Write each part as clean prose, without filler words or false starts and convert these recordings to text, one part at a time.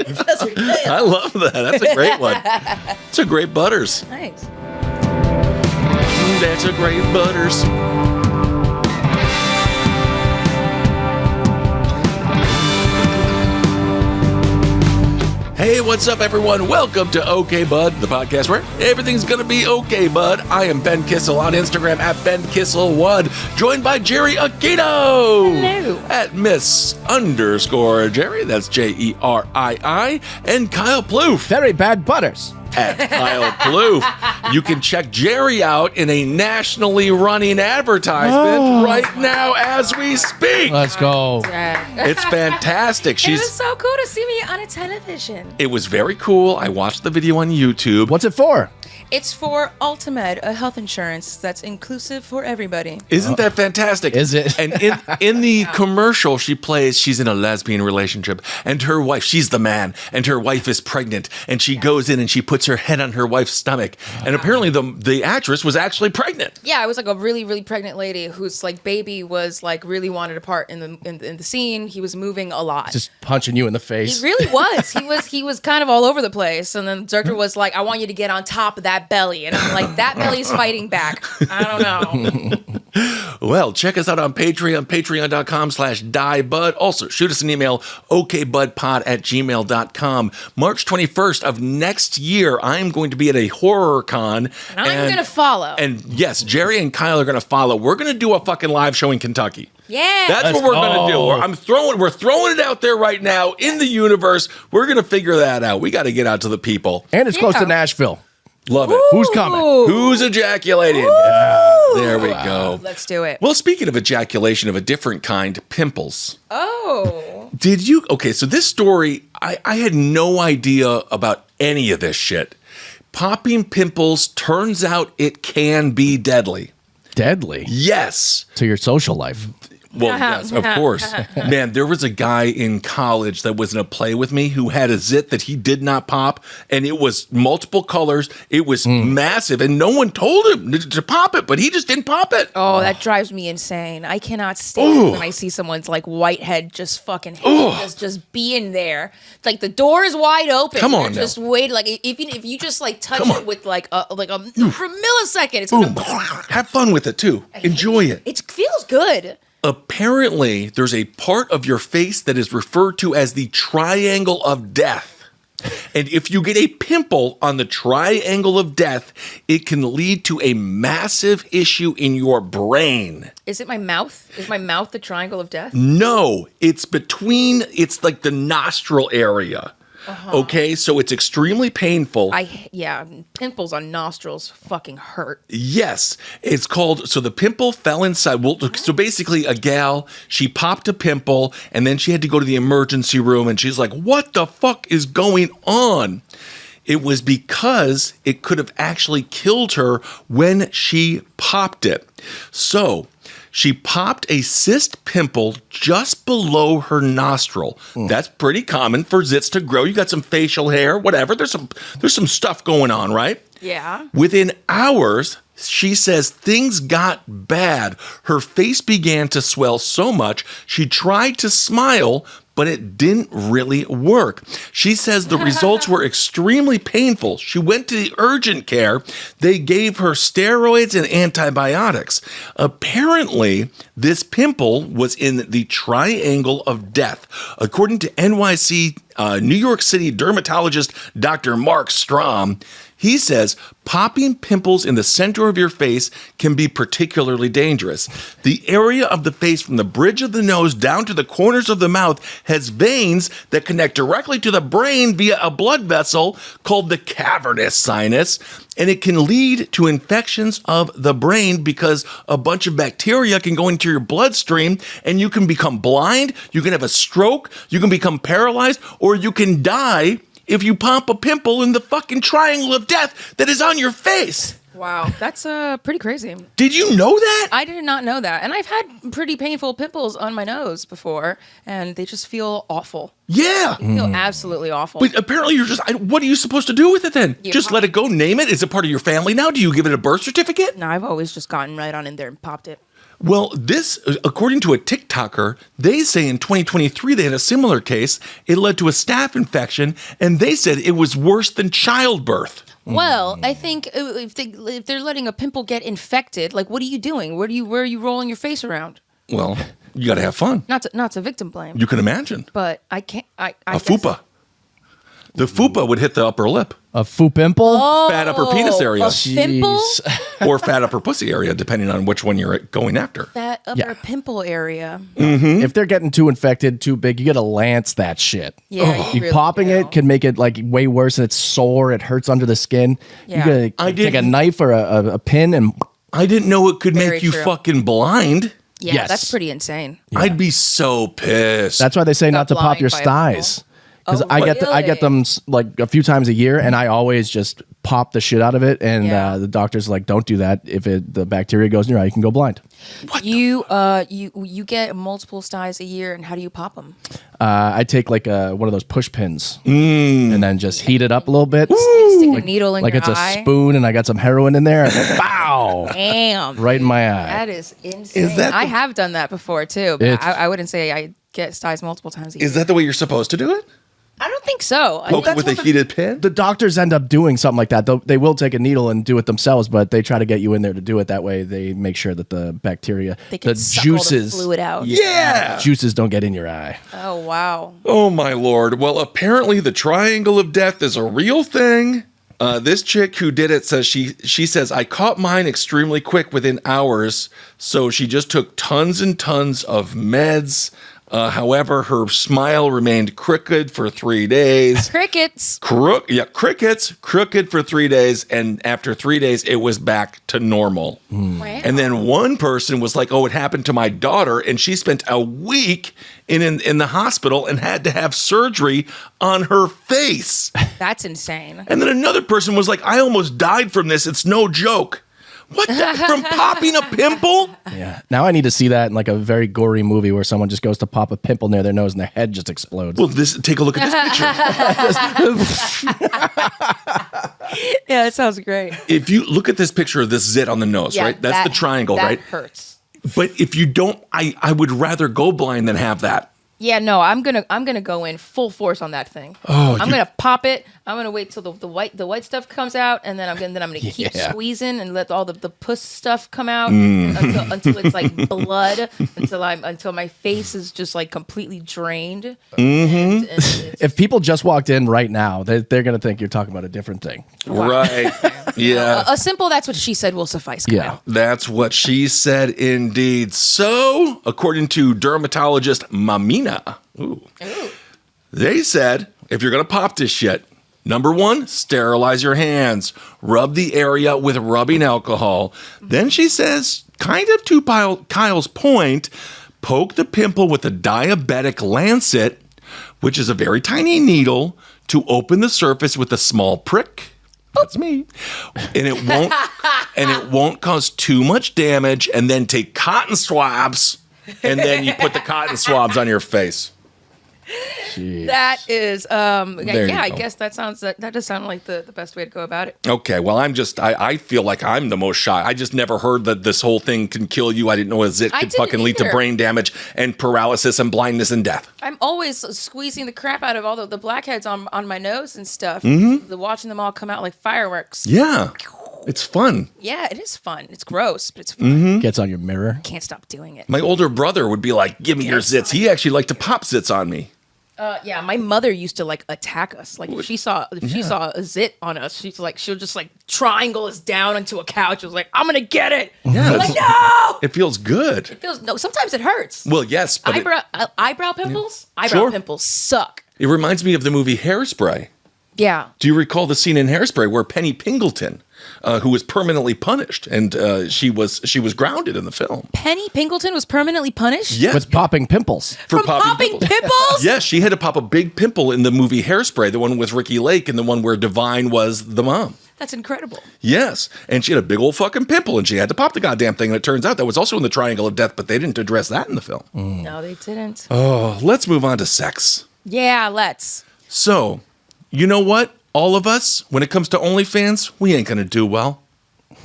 I love that. That's a great one. It's a great Butters. Thanks. That's a great Butters. Hey, what's up, everyone? Welcome to OK Bud, the podcast where everything's going to be okay, bud. I am Ben Kissel on Instagram at BenKissel1, joined by Jerii Aquino. Hello. At Miss_Jerii, that's Jerii, and Kyle Plouffe. Very bad Butters. At Kyle Plouffe. You can check Jerii out in a nationally running advertisement right now as we speak. Let's go. It's fantastic. It was so cool to see me on a television. It was very cool. I watched the video on YouTube. What's it for? It's for Ultimate, a health insurance that's inclusive for everybody. Isn't that fantastic? Is it? And in the commercial, she's in a lesbian relationship, and her wife, she's the man, and her wife is pregnant, and she goes in and she puts her head on her wife's stomach, and apparently the actress was actually pregnant. Yeah, it was like a really, really pregnant lady whose like baby was like really wanted a part in the scene. He was moving a lot. Just punching you in the face. He really was. He was kind of all over the place. And then the director was like, I want you to get on top of that belly. And I'm like, that belly's fighting back. I don't know. Well, check us out on Patreon, patreon.com/diebud. Also, shoot us an email, okbudpod@gmail.com. March 21st of next year, I'm going to be at a horror con. And I'm going to follow. And yes, Jerii and Kyle are going to follow. We're going to do a fucking live show in Kentucky. Yeah. That's what we're going to do. We're throwing it out there right now in the universe. We're going to figure that out. We got to get out to the people. And it's close to Nashville. Love it. Who's coming? Who's ejaculating? Yeah, there we go. Let's do it. Well, speaking of ejaculation of a different kind, pimples. Oh. Did you? Okay, so this story, I had no idea about any of this shit. Popping pimples, turns out it can be deadly. Deadly? Yes. To your social life. Well, yes, of course. Man, there was a guy in college that was in a play with me who had a zit that he did not pop, and it was multiple colors. It was massive, and no one told him to pop it, but he just didn't pop it. Oh, that drives me insane. I cannot stand when I see someone's like white head just fucking just being there. Like the door is wide open. Come on, just wait. Like if you just like touch it with like a for a millisecond, it's gonna have fun with it too. Enjoy it. It feels good. Apparently, there's a part of your face that is referred to as the triangle of death. And if you get a pimple on the triangle of death, it can lead to a massive issue in your brain. Is it my mouth? Is my mouth the triangle of death? No, it's like the nostril area. Okay, so it's extremely painful. Pimples on nostrils fucking hurt. Yes, it's called, so the pimple fell inside. Well, so basically a gal, she popped a pimple and then she had to go to the emergency room and she's like, what the fuck is going on? It was because it could have actually killed her when she popped it. So she popped a cyst pimple just below her nostril. That's pretty common for zits to grow. You got some facial hair, whatever. There's some stuff going on, right? Yeah. Within hours, she says things got bad. Her face began to swell so much, she tried to smile, but it didn't really work. She says the results were extremely painful. She went to the urgent care. They gave her steroids and antibiotics. Apparently, this pimple was in the triangle of death. According to NYC, New York City dermatologist Dr. Mark Strom, he says popping pimples in the center of your face can be particularly dangerous. The area of the face from the bridge of the nose down to the corners of the mouth has veins that connect directly to the brain via a blood vessel called the cavernous sinus, and it can lead to infections of the brain because a bunch of bacteria can go into your bloodstream and you can become blind, you can have a stroke, you can become paralyzed, or you can die if you pop a pimple in the fucking triangle of death that is on your face. Wow, that's pretty crazy. Did you know that? I did not know that. And I've had pretty painful pimples on my nose before, and they just feel awful. Yeah. They feel absolutely awful. But apparently you're just, what are you supposed to do with it then? Just let it go, name it? Is it part of your family now? Do you give it a birth certificate? No, I've always just gotten right on in there and popped it. Well, this, according to a TikToker, they say in 2023 they had a similar case. It led to a staph infection, and they said it was worse than childbirth. Well, I think if they're letting a pimple get infected, like, what are you doing? Where are you rolling your face around? Well, you got to have fun. Not to victim blame. You can imagine. But I can't. I A fupa. The fupa would hit the upper lip. A foo pimple? Fat upper penis area. A pimple? Or fat upper pussy area, depending on which one you're going after. That upper pimple area. If they're getting too infected, too big, you got to lance that shit. Yeah, you really Popping do. it can make it like way worse, and it's sore. It hurts under the skin. Yeah. You got to take a knife or a pin and. I didn't know it could Very make you true. fucking blind. Yeah, Yes. that's pretty insane. I'd be so pissed. That's why they say Got not to pop blind your by a thighs. Because Oh, I get really? them like a few times a year, and I always just pop the shit out of it. And Yeah. the doctor's like, "Don't do that. If the bacteria goes in your eye, you can go blind." You get multiple styes a year, and how do you pop them? I take like one of those push pins, and then just heat it up a little bit, Stick a needle in like your it's a eye. spoon, and I got some heroin in there. And bow, Damn. right in my eye. That is insane. Is that I the- have done that before too, but It's- I wouldn't say I get styes multiple times a year. Is that the way you're supposed to do it? I don't think so. I Poke think it with a heated pin? The doctors end up doing something like that. They will take a needle and do it themselves, but they try to get you in there to do it. That way, they make sure that the bacteria, they can the suck all the juices, fluid out. Yeah. juices don't get in your eye. Oh wow. Oh, my Lord. Well, apparently the triangle of death is a real thing. This chick who did it says she says, I caught mine extremely quick within hours. So she just took tons and tons of meds. However, her smile remained crooked for 3 days. Crickets. Crickets, crooked for 3 days. And after 3 days, it was back to normal. Wow. And then one person was like, oh, it happened to my daughter. And she spent a week in the hospital and had to have surgery on her face. That's insane. And then another person was like, I almost died from this. It's no joke. What? From popping a pimple? Yeah. Now I need to see that in like a very gory movie where someone just goes to pop a pimple near their nose and their head just explodes. Well, take a look at this picture. Yeah, it sounds great. If you look at this picture of this zit on the nose, right? That's the triangle, that right? Hurts. But if you don't, I would rather go blind than have that. Yeah, no, I'm gonna go in full force on that thing. I'm gonna pop it. I'm gonna wait till the white stuff comes out, and then I'm gonna keep squeezing and let all the puss stuff come out until it's like blood, until my face is just like completely drained. And If people just walked in right now, they're going to think you're talking about a different thing. Right. Yeah. a simple "that's what she said" will suffice. Kyle. Yeah. That's what she said indeed. So, according to dermatologist Mamina, they said if you're going to pop this shit, number one, sterilize your hands. Rub the area with rubbing alcohol. Then she says, kind of to Kyle's point, poke the pimple with a diabetic lancet, which is a very tiny needle, to open the surface with a small prick. That's me. And it won't cause too much damage. And then take cotton swabs, and then you put the cotton swabs on your face. Jeez. That is, There you I go. guess that does sound like the best way to go about it. Okay, well, I feel like I'm the most shocked. I just never heard that this whole thing can kill you. I didn't know a zit I could didn't fucking lead to either. brain damage and paralysis and blindness and death. I'm always squeezing the crap out of all the blackheads on my nose and stuff. Watching them all come out like fireworks. Yeah, it's fun. Yeah, it is fun. It's gross, but it's fun. Gets on your mirror. Can't stop doing it. My older brother would be like, give me your zits. He actually liked to pop zits on me. Yeah, my mother used to like attack us. Like if she saw a zit on us, she'll just like triangle us down onto a couch. It was like, I'm gonna get it. Yeah, I'm like, no. it feels good. Sometimes it hurts. Well, yes, but Eyebrow pimples. Eyebrow Sure. pimples suck. it reminds me of the movie Hairspray. Yeah. Do you recall the scene in Hairspray where Penny Pingleton, who was permanently punished, and she was grounded in the film? Penny Pingleton was permanently punished? Yes, With popping pimples. for From popping pimples? Yes, she had to pop a big pimple in the movie Hairspray, the one with Ricky Lake and the one where Divine was the mom. That's incredible. Yes, and she had a big old fucking pimple, and she had to pop the goddamn thing. And it turns out that was also in the Triangle of Death, but they didn't address that in the film. No, they didn't. Oh, let's move on to sex. Yeah, let's. So, you know what? All of us, when it comes to OnlyFans, we ain't gonna do well.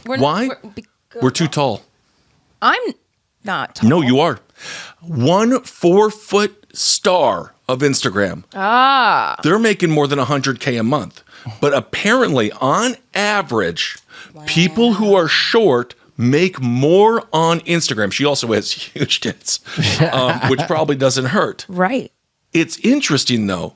We're Why? We're We're too tall. I'm not tall. No, you are. 1 4-foot star of Instagram. They're making more than 100K a month. But apparently, on average, people who are short make more on Instagram. She also has huge tits, which probably doesn't hurt. Right. It's interesting, though.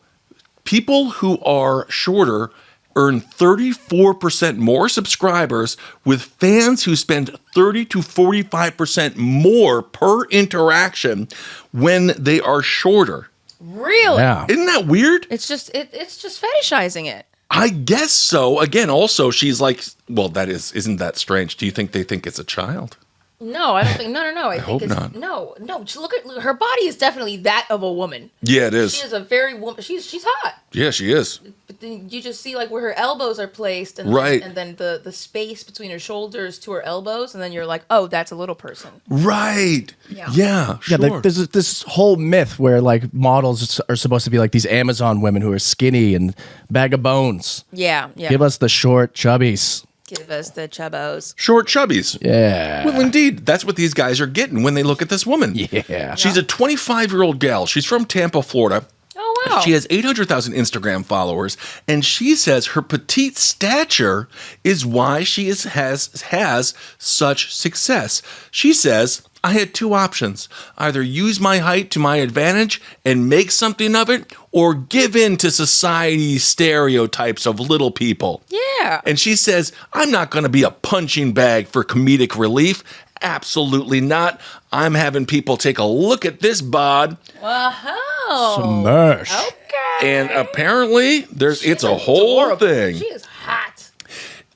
People who are shorter earn 34% more subscribers, with fans who spend 30 to 45% more per interaction when they are shorter. Really? Yeah. Isn't that weird? It's just fetishizing it. I guess so. Again, also, she's like, well, isn't that strange? Do you think they think it's a child? No, I don't think. No. I think hope it's not. no. Just look at her body is definitely that of a woman. Yeah, it is. She is a very woman. She's hot. Yeah, she is. But then you just see like where her elbows are placed, and Right. then the space between her shoulders to her elbows, and then you're like, oh, that's a little person. Right. Yeah. Yeah, sure. Yeah, there's this whole myth where like models are supposed to be like these Amazon women who are skinny and bag of bones. Yeah. Give us the short chubbies. Give us the chubbos. Short chubbies. Yeah. Well, indeed. That's what these guys are getting when they look at this woman. Yeah. She's a 25-year-old gal. She's from Tampa, Florida. Oh wow. She has 800,000 Instagram followers, and she says her petite stature is why she has such success. She says, I had 2 options. Either use my height to my advantage and make something of it, or give in to society's stereotypes of little people. Yeah. And she says, I'm not going to be a punching bag for comedic relief. Absolutely not. I'm having people take a look at this bod. Wow. Smash. Okay. And apparently, it's a whole Adorable. thing. She is hot.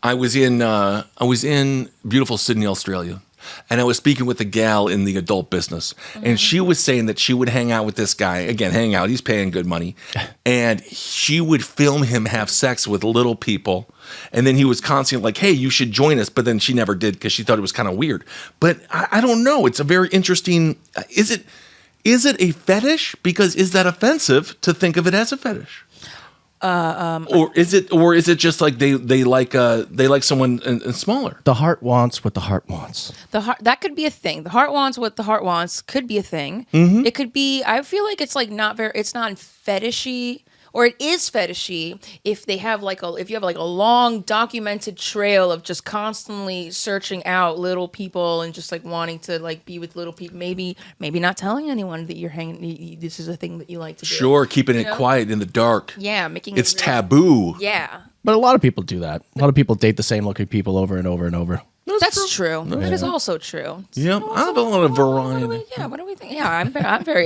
I was in beautiful Sydney, Australia, and I was speaking with a gal in the adult business, and she was saying that she would hang out with this guy. Again, hang out. He's paying good money, and she would film him have sex with little people, and then he was constantly like, "Hey, you should join us," but then she never did because she thought it was kind of weird. But I don't know. It's a very interesting. Is it a fetish? Because is that offensive to think of it as a fetish? Or is it just like they like someone smaller? The heart wants what the heart wants. That could be a thing. The heart wants what the heart wants could be a thing. Mm-hmm. It could be. I feel like it's like it's not fetishy, or it is fetishy if they have if you have like a long documented trail of just constantly searching out little people and just like wanting to like be with little people. Maybe not telling anyone that you're hanging. This is a thing that you like to do. Sure, keeping it quiet in the dark. Yeah, making It's it taboo. Yeah. But a lot of people do that. A lot of people date the same looking people over and over and over. That's true. That is also true. Yeah, I have a lot of variety. What do we think? Yeah,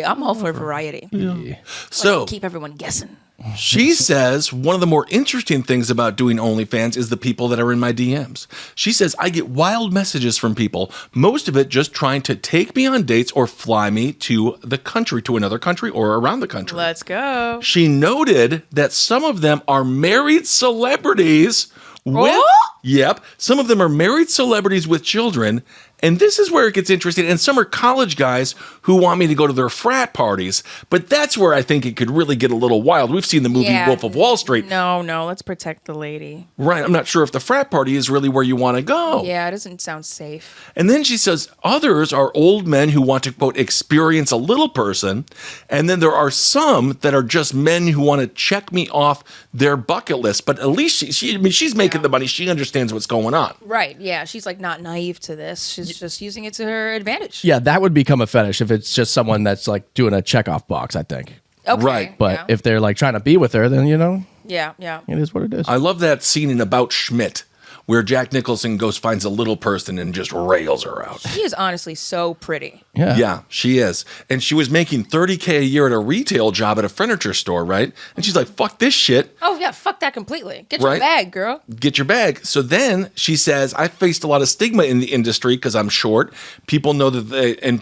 I'm all for variety. Yeah. So Keep everyone guessing. she says one of the more interesting things about doing OnlyFans is the people that are in my DMs. She says, I get wild messages from people, most of it just trying to take me on dates or fly me to another country or around the country. Let's go. She noted that some of them are married celebrities with, yep, some of them are married celebrities with children. And this is where it gets interesting. And some are college guys who want me to go to their frat parties. But that's where I think it could really get a little wild. We've seen the movie Wolf of Wall Street. No, let's protect the lady. Right. I'm not sure if the frat party is really where you want to go. Yeah, it doesn't sound safe. And then she says others are old men who want to, quote, experience a little person. And then there are some that are just men who want to check me off their bucket list. But at least she's making the money. She understands what's going on. Right. Yeah. She's like not naive to this. She's just using it to her advantage. Yeah, that would become a fetish if it's just someone that's like doing a checkoff box, I think. Okay. Right. But if they're like trying to be with her, then yeah. it is what it is. I love that scene in About Schmidt where Jack Nicholson finds a little person and just rails her out. She is honestly so pretty. Yeah, she is. And she was making $30K a year at a retail job at a furniture store, right? And she's like, fuck this shit. Oh yeah, fuck that completely. Get your Right. bag, girl. Get your bag. So then she says, I faced a lot of stigma in the industry because I'm short. People know that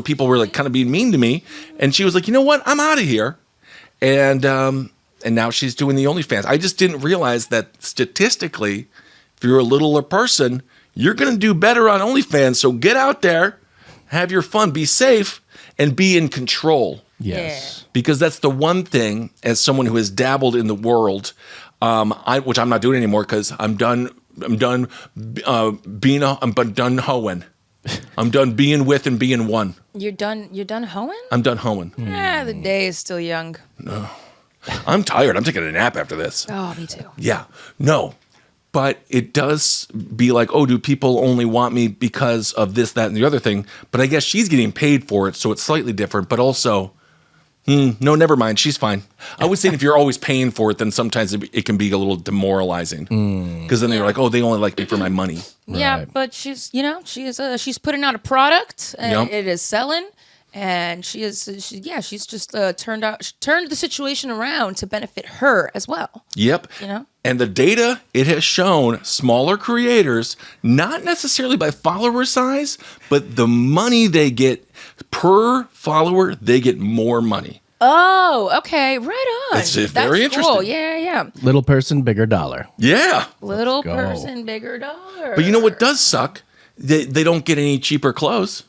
people were like kind of being mean to me. And she was like, you know what? I'm out of here. And now she's doing the OnlyFans. I just didn't realize that statistically, if you're a littler person, you're going to do better on OnlyFans. So get out there, have your fun, be safe, and be in control. Yes. Because that's the one thing, as someone who has dabbled in the world, which I'm not doing anymore because I'm done hoeing. I'm done being with and being one. You're done hoeing? I'm done hoeing. The day is still young. I'm tired. I'm taking a nap after this. Oh, me too. Yeah. No. But it does be like, oh, do people only want me because of this, that, and the other thing? But I guess she's getting paid for it, so it's slightly different. But also, no, never mind. She's fine. I was saying if you're always paying for it, then sometimes it can be a little demoralizing. Because then they're like, oh, they only like me for my money. Yeah, Right. but she's she's putting out a product and Yep. it is selling. And she's just turned the situation around to benefit her as well. Yep. You know? And the data, it has shown smaller creators, not necessarily by follower size, but the money they get per follower, they get more money. Oh, okay, right on. That's very interesting. Cool. Yeah. Little person, bigger dollar. Yeah. Little go. person, bigger dollar. But you know what does suck? They don't get any cheaper clothes.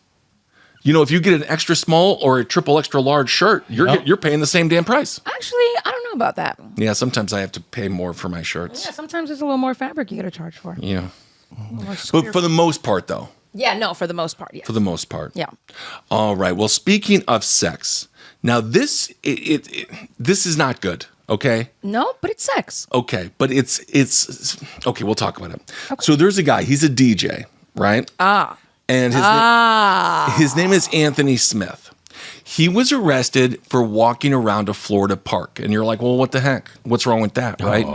You know, if you get an extra small or a triple extra large shirt, you're paying the same damn price. Actually, I don't know about that. Yeah, sometimes I have to pay more for my shirts. Yeah, sometimes there's a little more fabric you got to charge for. Yeah. More But square- for the most part, though. yeah, no, for the most part, yeah. For the most part. Yeah. All right. Well, speaking of sex, now this is not good. Okay. No, but it's sex. Okay, but it's okay. We'll talk about it. Okay. So there's a guy. He's a DJ, right? And his name is Anthony Smith. He was arrested for walking around a Florida park. And you're like, well, what the heck? What's wrong with that, right?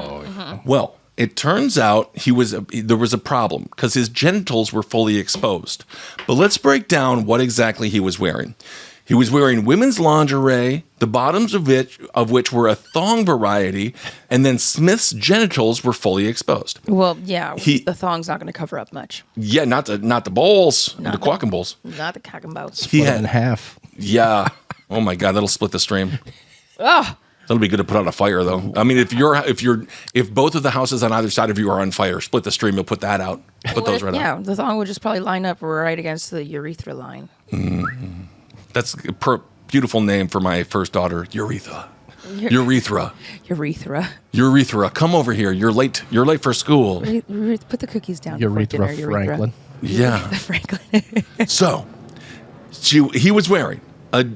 Well, it turns out there was a problem because his genitals were fully exposed. But let's break down what exactly he was wearing. He was wearing women's lingerie, the bottoms of which were a thong variety, and then Smith's genitals were fully exposed. Well, yeah, the thong's not going to cover up much. Yeah, not the balls, the quack and balls. Not the cock and balls. He Split it had in half. Yeah. Oh my God, that'll split the stream. Oh, That'll be good to put out a fire, though. I mean, if both of the houses on either side of you are on fire, split the stream. You'll put that out. Put those right out. yeah, the thong would just probably line up right against the urethra line. That's a beautiful name for my first daughter, Urethra. Urethra. Urethra. Come over here. You're late. You're late for school. Put the cookies down. before Urethra dinner, Franklin. Yeah. Franklin. So, he was wearing.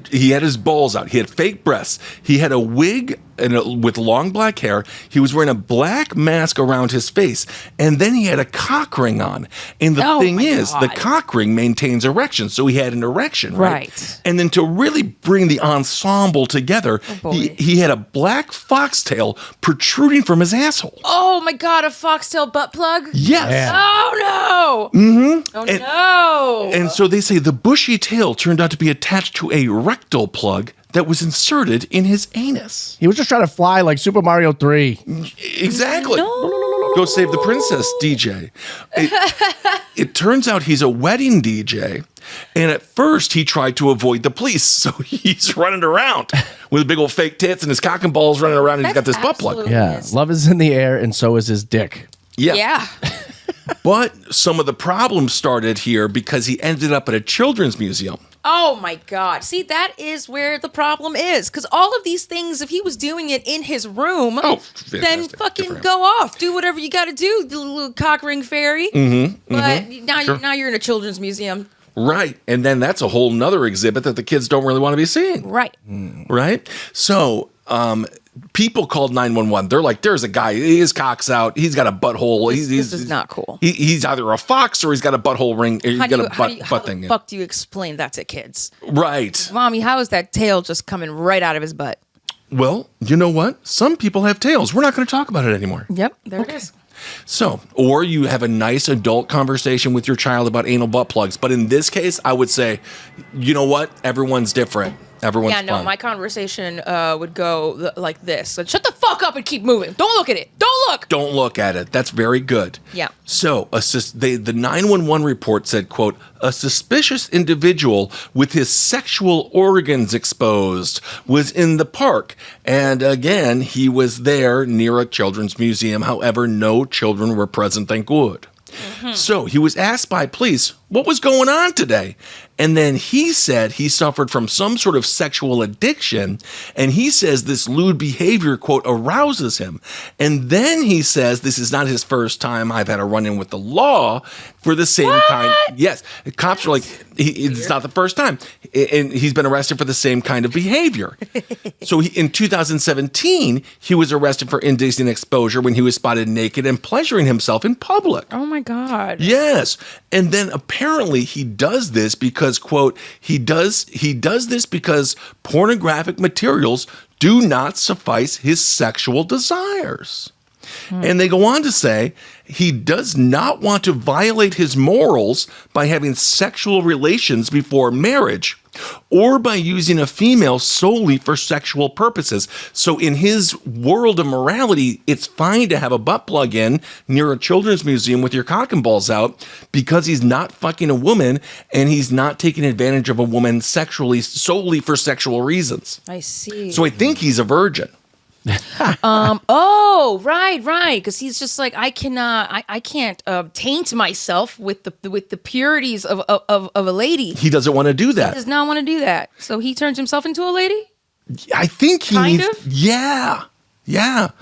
He had his balls out. He had fake breasts. He had a wig with long black hair. He was wearing a black mask around his face. And then he had a cock ring on. And the thing is, the cock ring maintains erection. So he had an erection, right? And then to really bring the ensemble together, he had a black foxtail protruding from his asshole. Oh my God, a foxtail butt plug? Yes. Yeah. Oh no. Mm-hmm. Oh no. And so they say the bushy tail turned out to be attached to a rectal plug that was inserted in his anus. He was just trying to fly like Super Mario 3. Exactly. No. Go save the princess, DJ. It turns out he's a wedding DJ. And at first, he tried to avoid the police. So he's running around with big old fake tits and his cock and balls running around. And he's got this butt plug. Yeah. Love is in the air, and so is his dick. Yeah. But some of the problems started here because he ended up at a children's museum. Oh my God. See, that is where the problem is. Because all of these things, if he was doing it in his room, then fucking go off. Do whatever you got to do, the little cock ring fairy. But now you're in a children's museum. Right. And then that's a whole nother exhibit that the kids don't really want to be seeing. Right. Right. So, people called 911. They're like, there's a guy, his cock's out. He's got a butthole. This is not cool. He's either a fox or he's got a butthole ring. He's got a butt thing. How the fuck do you explain that to kids? Right. Mommy, how is that tail just coming right out of his butt? Well, you know what? Some people have tails. We're not going to talk about it anymore. Yep. There it is. So, or you have a nice adult conversation with your child about anal butt plugs. But in this case, I would say, you know what? Everyone's different. Everyone's fun. My conversation would go like this. So, shut the fuck up and keep moving. Don't look at it. Don't look. Don't look at it. That's very good. Yeah. So, the 911 report said, quote, a suspicious individual with his sexual organs exposed was in the park. And again, he was there near a children's museum. However, no children were present, thank God. So he was asked by police, what was going on today? And then he said he suffered from some sort of sexual addiction. And he says this lewd behavior, quote, arouses him. And then he says this is not his first time I've had a run-in with the law for the same kind. Yes. The cops are like, it's not the first time. And he's been arrested for the same kind of behavior. So in 2017, he was arrested for indecent exposure when he was spotted naked and pleasuring himself in public. Oh my God. Yes. And then apparently he does this because, quote, he does this because pornographic materials do not suffice his sexual desires. And they go on to say he does not want to violate his morals by having sexual relations before marriage or by using a female solely for sexual purposes. So in his world of morality, it's fine to have a butt plug in near a children's museum with your cock and balls out because he's not fucking a woman and he's not taking advantage of a woman sexually solely for sexual reasons. I see. So I think he's a virgin. Oh, right. Because he's just like, I can't taint myself with the purities of a lady. He doesn't want to do that. He does not want to do that. So he turns himself into a lady? I think he Kind needs, of? Yeah.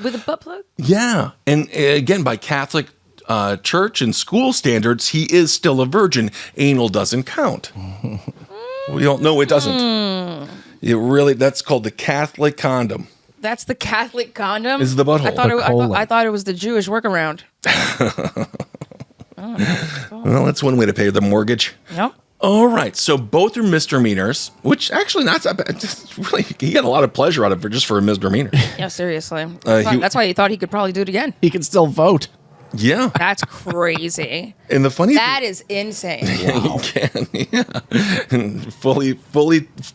With a butt plug? Yeah. And again, by Catholic church and school standards, he is still a virgin. Anal doesn't count. We don't know it doesn't. It really, that's called the Catholic condom. That's the Catholic condom? Is the butthole. I thought it was the Jewish workaround. Well, that's one way to pay the mortgage. Yep. All right. So both are misdemeanors, which actually not that bad. Just really, he got a lot of pleasure out of it just for a misdemeanor. Yeah, seriously. That's why he thought he could probably do it again. He can still vote. Yeah. That's crazy. And the funny That is insane. He can, yeah. And fully,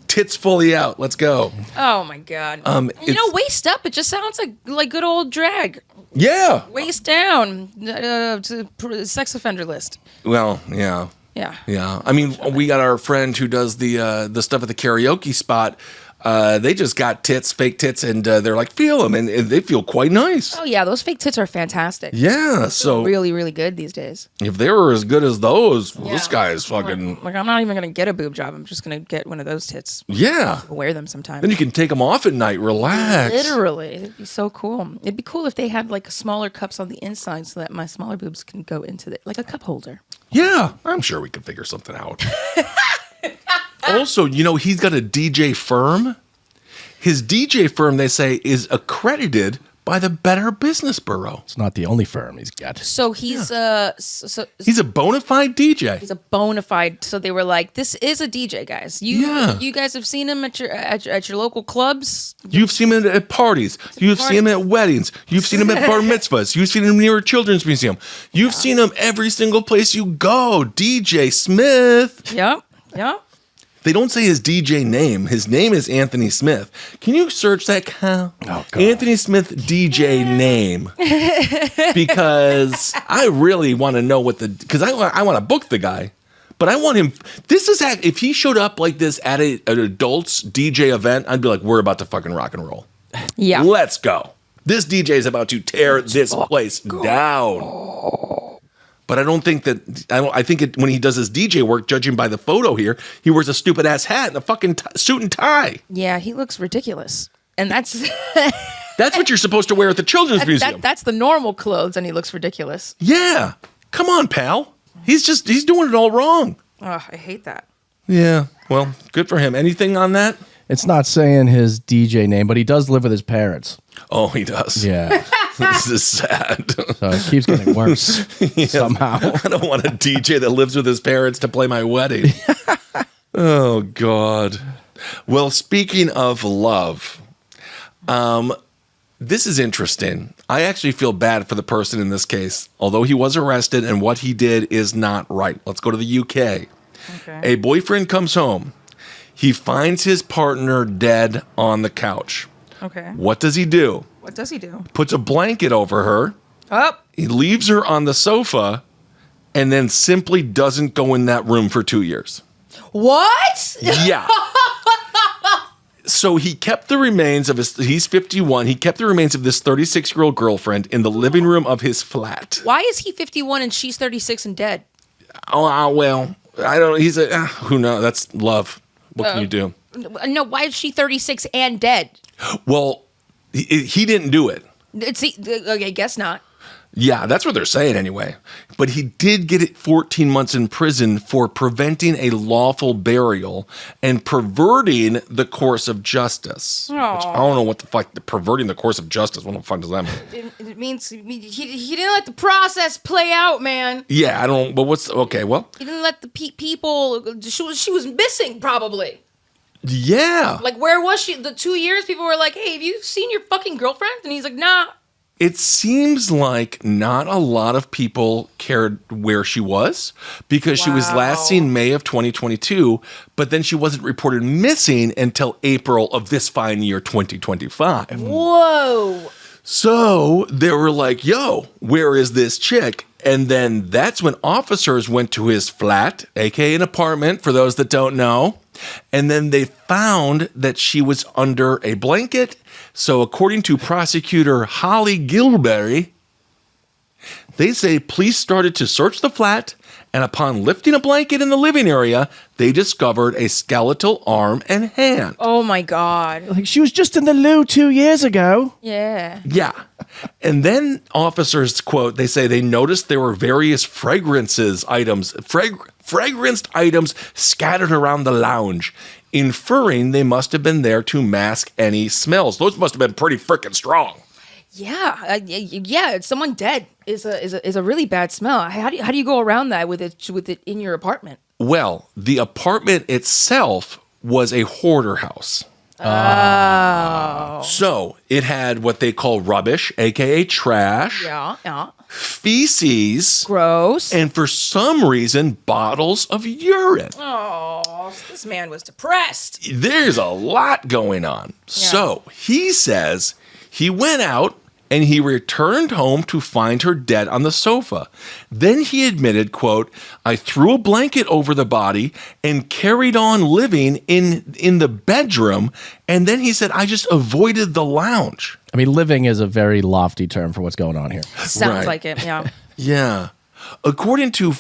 tits fully out. Let's go. Oh my God. Waist up, it just sounds like good old drag. Yeah. Waist down, sex offender list. Well, yeah. Yeah. Yeah. I mean, we got our friend who does the stuff at the karaoke spot. They just got tits, fake tits, and they're like, feel them, and they feel quite nice. Oh yeah, those fake tits are fantastic. Yeah, so really, really good these days. If they were as good as those, well, this guy is fucking. Like I'm not even gonna get a boob job. I'm just gonna get one of those tits. Yeah. I'll wear them sometime. Then you can take them off at night, relax. Literally, it'd be so cool. It'd be cool if they had like smaller cups on the inside so that my smaller boobs can go into like a cup holder. Yeah, I'm sure we could figure something out. Also, he's got a DJ firm. His DJ firm, they say, is accredited by the Better Business Bureau. It's not the only firm he's got. So he's He's a bona fide DJ. He's a bona fide. So they were like, "This is a DJ, guys. You guys have seen him at your local clubs. You've seen him at parties. You've seen him at weddings. You've seen him at bar mitzvahs. You've seen him near a children's museum. You've seen him every single place you go. DJ Smith." Yep. They don't say his DJ name. His name is Anthony Smith. Can you search that? Oh, Anthony Smith DJ name. Because I really want to know because I want to book the guy. But I want him. If he showed up like this at an adults DJ event, I'd be like, we're about to fucking rock and roll. Yeah. Let's go. This DJ is about to tear this place down. But I don't think that. I think when he does his DJ work, judging by the photo here, he wears a stupid ass hat and a fucking suit and tie. Yeah, he looks ridiculous, and that's what you're supposed to wear at the children's museum. That's the normal clothes, and he looks ridiculous. Yeah, come on, pal. He's doing it all wrong. Oh, I hate that. Yeah, well, good for him. Anything on that? It's not saying his DJ name, but he does live with his parents. Oh, he does. Yeah. This is sad. So it keeps getting worse somehow. I don't want a DJ that lives with his parents to play my wedding. Oh, God. Well, speaking of love, this is interesting. I actually feel bad for the person in this case, although he was arrested and what he did is not right. Let's go to the UK. Okay. A boyfriend comes home. He finds his partner dead on the couch. Okay. What does he do? What does he do? Puts a blanket over her. Oh. He leaves her on the sofa and then simply doesn't go in that room for 2 years. What? Yeah. So he kept the remains of he's 51. He kept the remains of this 36-year-old girlfriend in the living room of his flat. Why is he 51 and she's 36 and dead? Oh, well, I don't know. He's who knows? That's love. What can you do? No, why is she 36 and dead? Well, he didn't do it. Okay, guess not. Yeah, that's what they're saying anyway. But he did get 14 months in prison for preventing a lawful burial and perverting the course of justice. Which I don't know what the fuck, perverting the course of justice. What the fuck does that mean? It means he didn't let the process play out, man. Yeah, I don't. But okay? Well, he didn't let the people. She was missing, probably. Yeah. Like, where was she? The 2 years, people were like, "Hey, have you seen your fucking girlfriend?" And he's like, "Nah." It seems like not a lot of people cared where she was because she was last seen May of 2022, but then she wasn't reported missing until April of this fine year, 2025. Whoa. So they were like, yo, where is this chick? And then that's when officers went to his flat, aka an apartment, for those that don't know. And then they found that she was under a blanket. So according to prosecutor Holly Gilberry, they say police started to search the flat, and upon lifting a blanket in the living area, they discovered a skeletal arm and hand. Oh my God. Like, she was just in the loo 2 years ago. Yeah. Yeah. And then officers, quote, they say they noticed there were various fragranced items scattered around the lounge, inferring they must have been there to mask any smells. Those must have been pretty freaking strong. Yeah, yeah. Someone dead is a really bad smell. How do you go around that with it in your apartment? Well, the apartment itself was a hoarder house. Oh. So it had what they call rubbish, aka trash. Yeah. Feces. Gross. And for some reason, bottles of urine. Oh, this man was depressed. There's a lot going on. Yeah. So he says he went out and he returned home to find her dead on the sofa. Then he admitted, quote, I threw a blanket over the body and carried on living in the bedroom. And then he said, I just avoided the lounge. I mean, living is a very lofty term for what's going on here. Sounds like it, yeah. Yeah. According to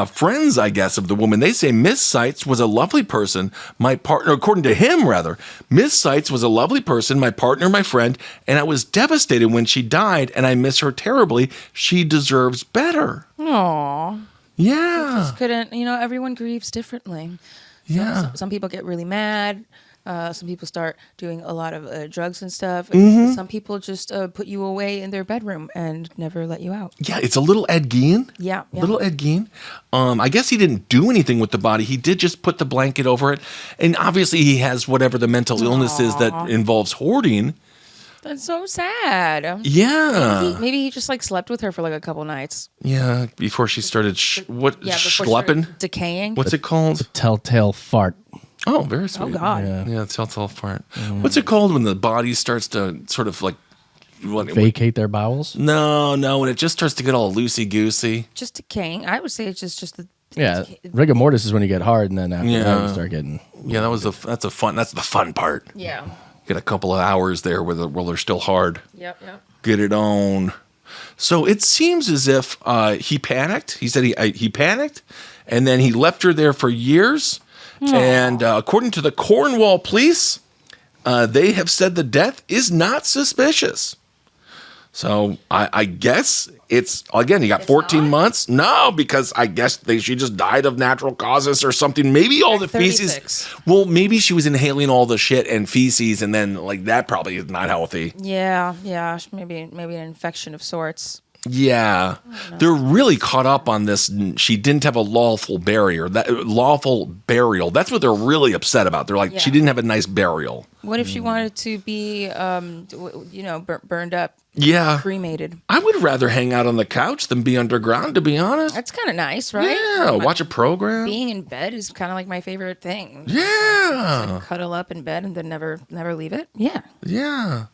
friends, I guess, of the woman, they say Miss Seitz was a lovely person. My partner, according to him, rather, Miss Seitz was a lovely person, my partner, my friend, and I was devastated when she died, and I miss her terribly. She deserves better. Aww. Yeah. Just couldn't, everyone grieves differently. Yeah. Some people get really mad. Some people start doing a lot of drugs and stuff. Mm-hmm. Some people just put you away in their bedroom and never let you out. Yeah, it's a little Ed Gein. Yeah. Little Ed Gein. I guess he didn't do anything with the body. He did just put the blanket over it. And obviously he has whatever the mental illness is that involves hoarding. That's so sad. Yeah. Maybe he just slept with her for a couple nights. Yeah, before she started schlepping? Decaying. What's it called? Telltale fart. Oh, very sweet. Oh, God. Yeah, telltale fart. What's it called when the body starts to sort of vacate their bowels? No, when it just starts to get all loosey-goosey. Just decaying. I would say it's just the... Yeah, rigor mortis is when you get hard, and then after that you start getting... Yeah, that's the fun part. Yeah. Get a couple of hours there where they're still hard. Yep. Get it on. So it seems as if he panicked. He said he panicked, and then he left her there for years. Aww. And according to the Cornwall police, they have said the death is not suspicious. So I guess it's, again, he got 14 months. No, because I guess she just died of natural causes or something. Maybe all the 36. feces. Well, maybe she was inhaling all the shit and feces, and then that probably is not healthy. Yeah. Maybe an infection of sorts. Yeah, they're really caught up on this. She didn't have a lawful burial. That's what they're really upset about. They're like, she didn't have a nice burial. What if she wanted to be, burned up? Yeah, cremated. I would rather hang out on the couch than be underground, to be honest. That's kind of nice, right? Yeah, watch a program. Being in bed is kind of like my favorite thing. Yeah, cuddle up in bed and then never leave it. Yeah.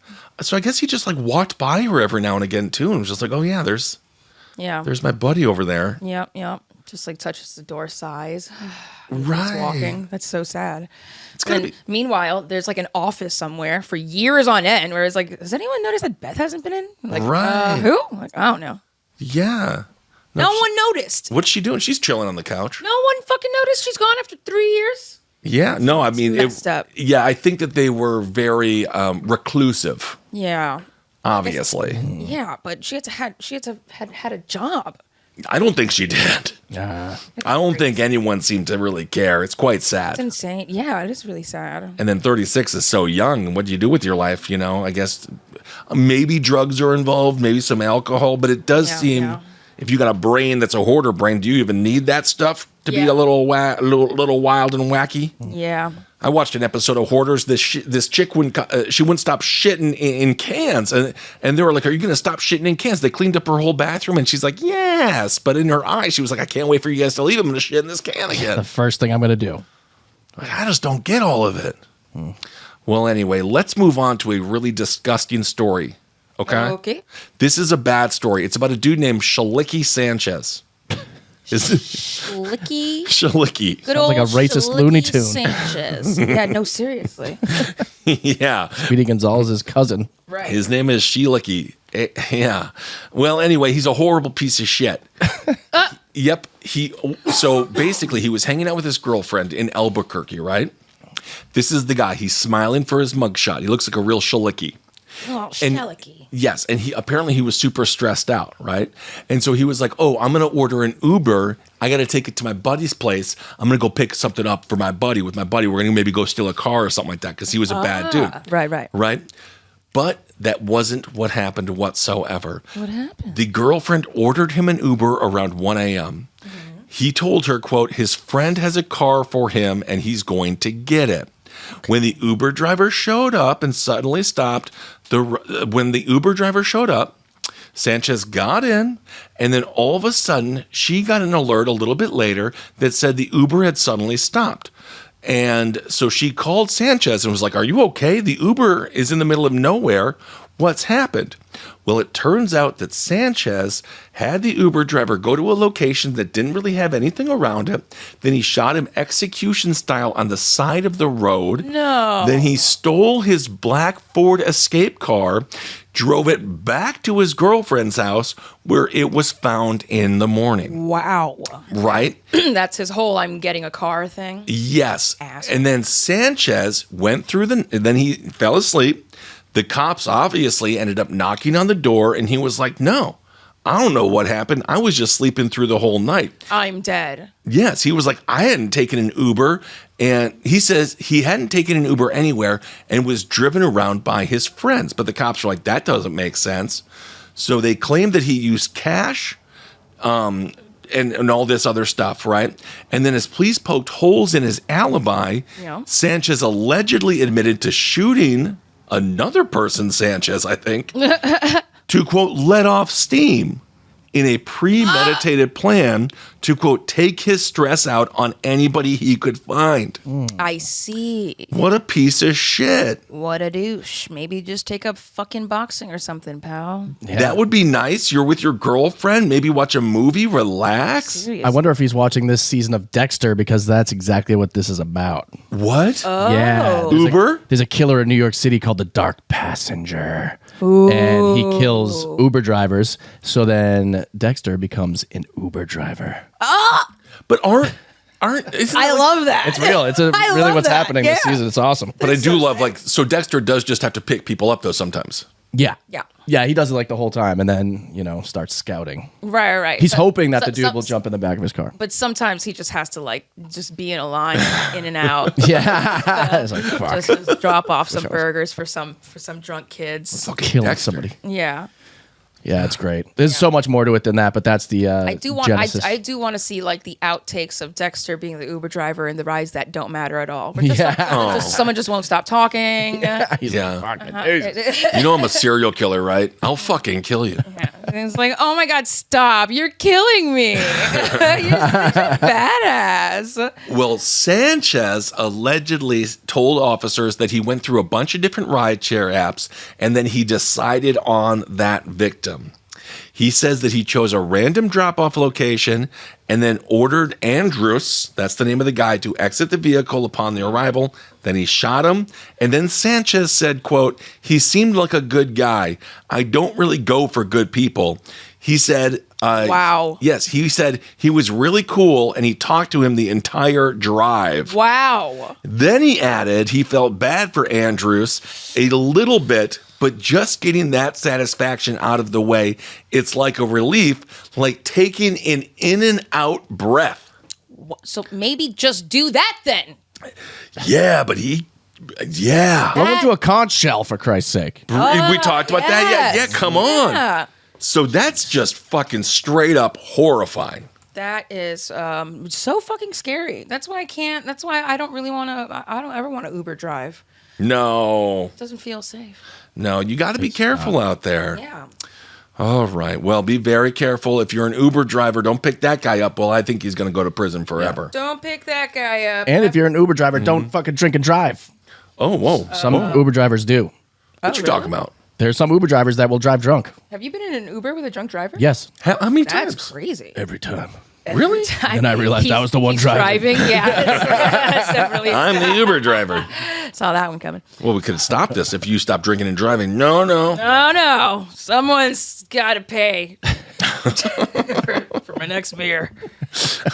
So I guess he just walked by her every now and again too, and was just like, oh yeah, there's my buddy over there. Yep. Just touches the door sighs. Right. Walking. That's so sad. It's gonna be. Meanwhile, there's an office somewhere for years on end where it's has anyone noticed that Beth hasn't been in? Right. Who? I don't know. Yeah. No one noticed. What's she doing? She's chilling on the couch. No one fucking noticed. She's gone after 3 years. Yeah, no, I mean, messed up. Yeah, I think that they were very reclusive. Yeah. Obviously, Yeah, but she had a job. I don't think she did. I don't think anyone seemed to really care. It's quite sad. It's insane. Yeah, it is really sad. And then 36 is so young. What do you do with your life? You know, I guess maybe drugs are involved, maybe some alcohol, but it does seem if you got a brain that's a hoarder brain, do you even need that stuff to be a little wild and wacky? Yeah. I watched an episode of Hoarders. This chick wouldn't stop shitting in cans, and they were like, "Are you going to stop shitting in cans?" They cleaned up her whole bathroom, and she's like, "Yes," but in her eyes, she was like, "I can't wait for you guys to leave. I'm going to shit in this can again." The first thing I'm going to do. I just don't get all of it. Well, anyway, let's move on to a really disgusting story. Okay. This is a bad story. It's about a dude named Shalicki Sanchez. Shalicki. Shalicki. Good old like a racist Shalicki Looney Tune. Sanchez. Yeah, no, seriously. Yeah. Speedy Gonzalez's cousin. Right. His name is Shalicki. Yeah. Well, anyway, he's a horrible piece of shit. Yep. So basically, he was hanging out with his girlfriend in Albuquerque, right? This is the guy. He's smiling for his mugshot. He looks like a real Shalicki. Oh, Shalicki. Yes, and he was super stressed out, right? And so he was like, "Oh, I'm going to order an Uber. I got to take it to my buddy's place. I'm going to go pick something up for my buddy. With my buddy, we're going to maybe go steal a car or something like that because he was a bad dude." Right. But that wasn't what happened whatsoever. What happened? The girlfriend ordered him an Uber around 1 a.m. He told her, quote, his friend has a car for him and he's going to get it. When the Uber driver showed up and suddenly stopped, Sanchez got in, and then all of a sudden, she got an alert a little bit later that said the Uber had suddenly stopped. And so she called Sanchez and was like, "Are you okay? The Uber is in the middle of nowhere. What's happened?" Well, it turns out that Sanchez had the Uber driver go to a location that didn't really have anything around it. Then he shot him execution style on the side of the road. No. Then he stole his black Ford Escape car, drove it back to his girlfriend's house where it was found in the morning. Wow. Right? That's his whole "I'm getting a car" thing. Yes. Asshole. And then Sanchez went through then he fell asleep. The cops obviously ended up knocking on the door, and he was like, "No, I don't know what happened. I was just sleeping through the whole night. I'm dead." Yes, he was like, "I hadn't taken an Uber," and he says he hadn't taken an Uber anywhere and was driven around by his friends. But the cops were like, "That doesn't make sense." So they claimed that he used cash and all this other stuff, right? And then as police poked holes in his alibi, Sanchez allegedly admitted to shooting another person, Sanchez, I think, to, quote, let off steam in a premeditated plan to, quote, take his stress out on anybody he could find. I see. What a piece of shit. What a douche. Maybe just take up fucking boxing or something, pal. Yeah. That would be nice. You're with your girlfriend, maybe watch a movie, relax. Seriously. I wonder if he's watching this season of Dexter because that's exactly what this is about. What? Yeah. Uber? There's a killer in New York City called the Dark Passenger. And he kills Uber drivers. So then Dexter becomes an Uber driver. But isn't I that love that. It's real. It's I really love what's that. happening this season. It's awesome. But I do love, so Dexter does just have to pick people up, though, sometimes. Yeah. Yeah. Yeah, he does it like the whole time and then, starts scouting. Right. He's But hoping that so- the dude will so- jump in the back of his car. But sometimes he just has to just be in a line, in and out. Yeah. It's like, fuck. Just drop off some burgers for some drunk kids. Killing Dexter. somebody. Yeah. Yeah, it's great. There's so much more to it than that, but that's the I do want genesis. I do want to see the outtakes of Dexter being the Uber driver and the rides that don't matter at all. Where someone just won't stop talking. He's Yeah. like, fuck it. You know I'm a serial killer, right? I'll fucking kill you. And it's like, oh my God, stop. You're killing me. You're such a badass. Well, Sanchez allegedly told officers that he went through a bunch of different rideshare apps and then he decided on that victim. He says that he chose a random drop-off location and then ordered Andrus, that's the name of the guy, to exit the vehicle upon the arrival. Then he shot him. And then Sanchez said, quote, he seemed like a good guy. I don't really go for good people. He said, wow. Yes, he said he was really cool and he talked to him the entire drive. Wow. Then he added he felt bad for Andrus a little bit, but just getting that satisfaction out of the way, it's like a relief, like taking an in and out breath. So maybe just do that then. Yeah, but Welcome to a conch shell, for Christ's sake. We talked about that. Yeah, come on. Yeah. So that's just fucking straight up horrifying. That is so fucking scary. That's why I can't. That's why I don't really want to. I don't ever want to Uber drive. No. It doesn't feel safe. No, you got to be careful out there. Yeah. All right. Well, be very careful. If you're an Uber driver, don't pick that guy up. Well, I think he's going to go to prison forever. Don't pick that guy up. And if you're an Uber driver, don't fucking drink and drive. Oh, whoa. Some Uber drivers do. What you talking about? There's some Uber drivers that will drive drunk. Have you been in an Uber with a drunk driver? Yes. How many That's times? crazy. Every time. Really? And I realized I was the one he's driving. Yeah, that's definitely. I'm the Uber driver. Saw that one coming. Well, we could stop this if you stop drinking and driving. No. Oh no! Someone's got to pay for my next beer.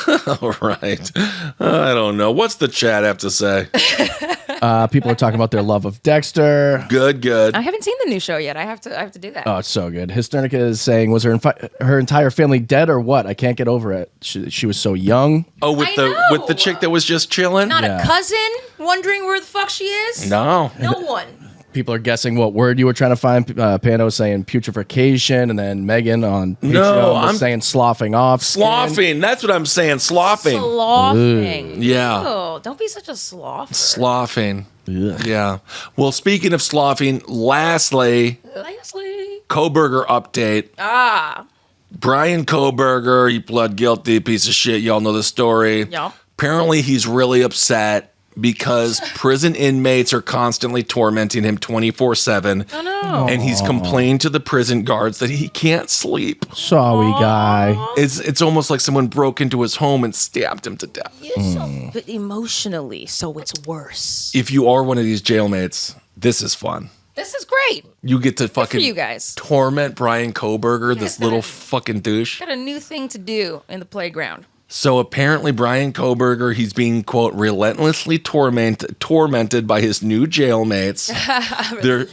All right. I don't know. What's the chat have to say? People are talking about their love of Dexter. Good. I haven't seen the new show yet. I have to do that. Oh, it's so good. Hysternica is saying, was her entire family dead or what? I can't get over it. She was so young. Oh, with I the chick that was just chilling? Not Yeah. a cousin wondering where the fuck she is. No. No one. People are guessing what word you were trying to find. Pano saying putrefaction, and then Megan on Patreon was I'm saying sloughing off. Sloughing. That's what I'm saying. Sloughing. Sloughing. Yeah. Ew, don't be such a sloth. Sloughing. Yeah. Well, speaking of sloughing, lastly, Kohberger update. Bryan Kohberger, he pled guilty, piece of shit. Y'all know the story. Yeah. Apparently, he's really upset because prison inmates are constantly tormenting him 24/7. Oh no. And he's complained to the prison guards that he can't sleep. Sorry, guy. It's almost like someone broke into his home and stabbed him to death. But emotionally, so it's worse. If you are one of these jailmates, this is fun. This is great. You get to fucking you guys. torment Bryan Kohberger, this little fucking douche. Got a new thing to do in the playground. So apparently Bryan Kohberger, he's being, quote, relentlessly tormented by his new jailmates. They're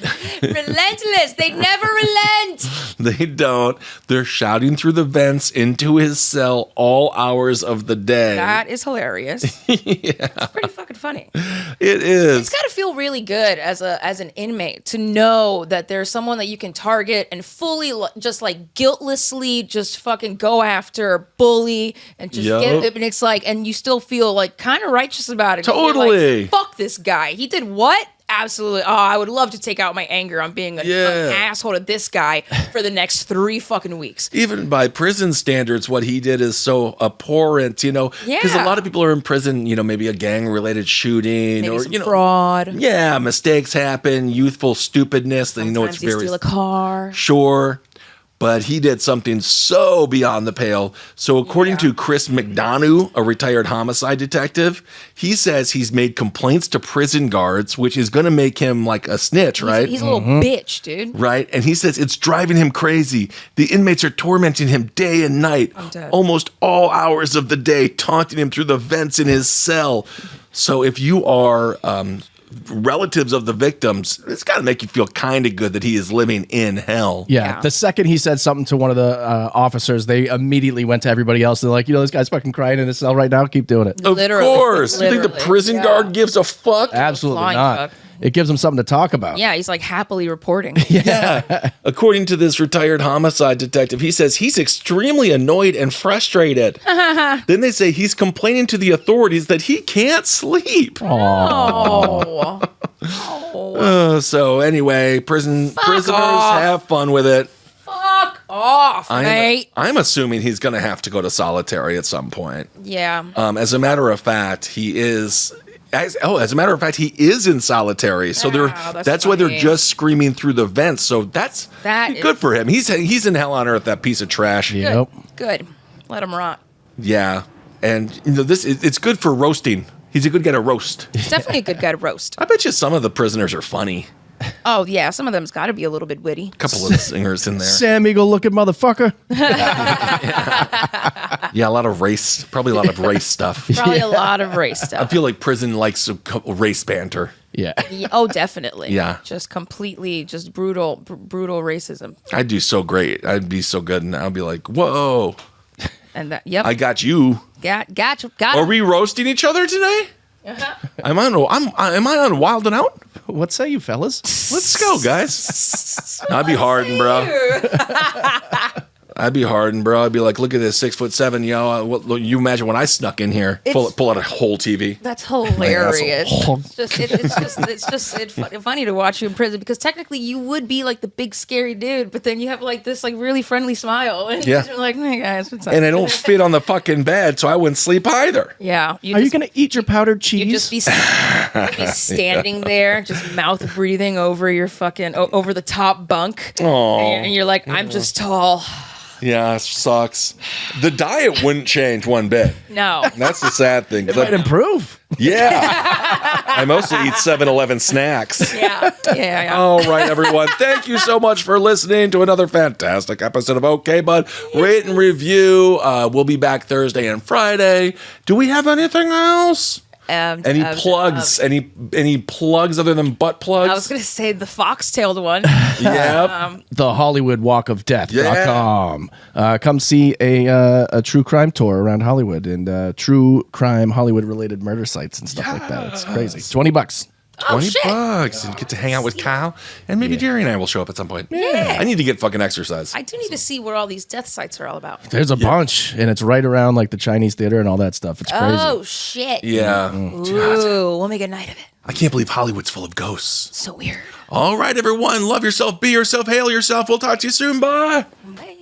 Relentless. They never relent. They don't. They're shouting through the vents into his cell all hours of the day. That is hilarious. It's pretty fucking funny. It is. It's got to feel really good as an inmate to know that there's someone that you can target and fully just like guiltlessly just fucking go after, bully, and just get it. And it's like, and you still feel like kind of righteous about it. Totally. Like, fuck this guy. He did what? Absolutely. Oh, I would love to take out my anger on being an asshole to this guy for the next 3 fucking weeks. Even by prison standards, what he did is so abhorrent, you know, because a lot of people are in prison, you know, maybe a gang-related shooting Maybe or, some you know, fraud. Yeah, mistakes happen, youthful stupidness. Sometimes you know, it's you very steal a car. Sure. But he did something so beyond the pale. So according to Chris McDonough, a retired homicide detective, he says he's made complaints to prison guards, which is going to make him like a snitch, right? He's a little bitch, dude. Right. And he says it's driving him crazy. The inmates are tormenting him day and night, almost all hours of the day, taunting him through the vents in his cell. So if you are relatives of the victims, it's got to make you feel kind of good that he is living in hell. Yeah. The second he said something to one of the officers, they immediately went to everybody else. They're like, you know, this guy's fucking crying in his cell right now. Keep doing it. Of course. You think the prison guard gives a fuck? Absolutely Flying not. fuck. It gives him something to talk about. Yeah, he's like happily reporting. Yeah. According to this retired homicide detective, he says he's extremely annoyed and frustrated. Then they say he's complaining to the authorities that he can't sleep. Oh. So anyway, prisoners off. have fun with it. Fuck off, mate. I'm assuming he's going to have to go to solitary at some point. Yeah. As a matter of fact, he is As a matter of fact, he is in solitary. So that's why they're funny. just screaming through the vents. So that's That good is- for him. He's in hell on earth, that piece of trash. Yep. Good. Let him rot. Yeah. And it's good for roasting. He's a good guy to roast. He's definitely a good guy to roast. I bet you some of the prisoners are funny. Oh, yeah. Some of them's got to be a little bit witty. A couple of singers in there. Sam Eagle looking motherfucker. Yeah, probably a lot of race stuff. Probably a lot of race I stuff. feel like prison likes race banter. Yeah. Yeah, oh, definitely. Yeah. Just completely, just brutal racism. I'd do so great. I'd be so good, and I'd be like, "Whoa, And that, yep. I got you." Got Are him. we roasting each other today? Am I on Wild and Out? What say you, fellas? Let's go, guys. I'd be hardened, bro. I'd be hardened, bro. I'd be like, look at this, 6'7", yo. You imagine when I snuck in here, pull out a whole TV. That's hilarious. asshole. It's just funny to watch you in prison because technically you would be like the big scary dude, but then you have like this like really friendly smile, and Yeah. you're like, hey guys, what's up? And I don't fit on the fucking bed, so I wouldn't sleep either. Yeah. Are you going to eat your powdered cheese? You'd just be standing there, just mouth breathing over your fucking over the top bunk, Aw. and you're like, I'm just tall. Yeah, it sucks. The diet wouldn't change one bit. No. That's the sad thing. It might improve. Yeah. I mostly eat 7-Eleven snacks. Yeah. All right, everyone. Thank you so much for listening to another fantastic episode of OK Bud. Rate and review. We'll be back Thursday and Friday. Do we have anything else? Any plugs? Any plugs other than butt plugs? I was gonna say the fox-tailed one. Yep. The Hollywood Walk of Death.com. Come see a true crime tour around Hollywood and true crime Hollywood related murder sites and stuff like that. It's crazy. $20. $20 and get to hang out with Kyle, and maybe Jerii and I will show up at some point. Yeah. I need to get fucking exercise. I do need to see what all these death sites are all about. There's a bunch, and it's right around like the Chinese theater and all that stuff. It's crazy. Oh shit. Yeah. Ooh, we'll make a night of it. I can't believe Hollywood's full of ghosts. So weird. All right, everyone. Love yourself, be yourself, hail yourself. We'll talk to you soon. Bye. Bye.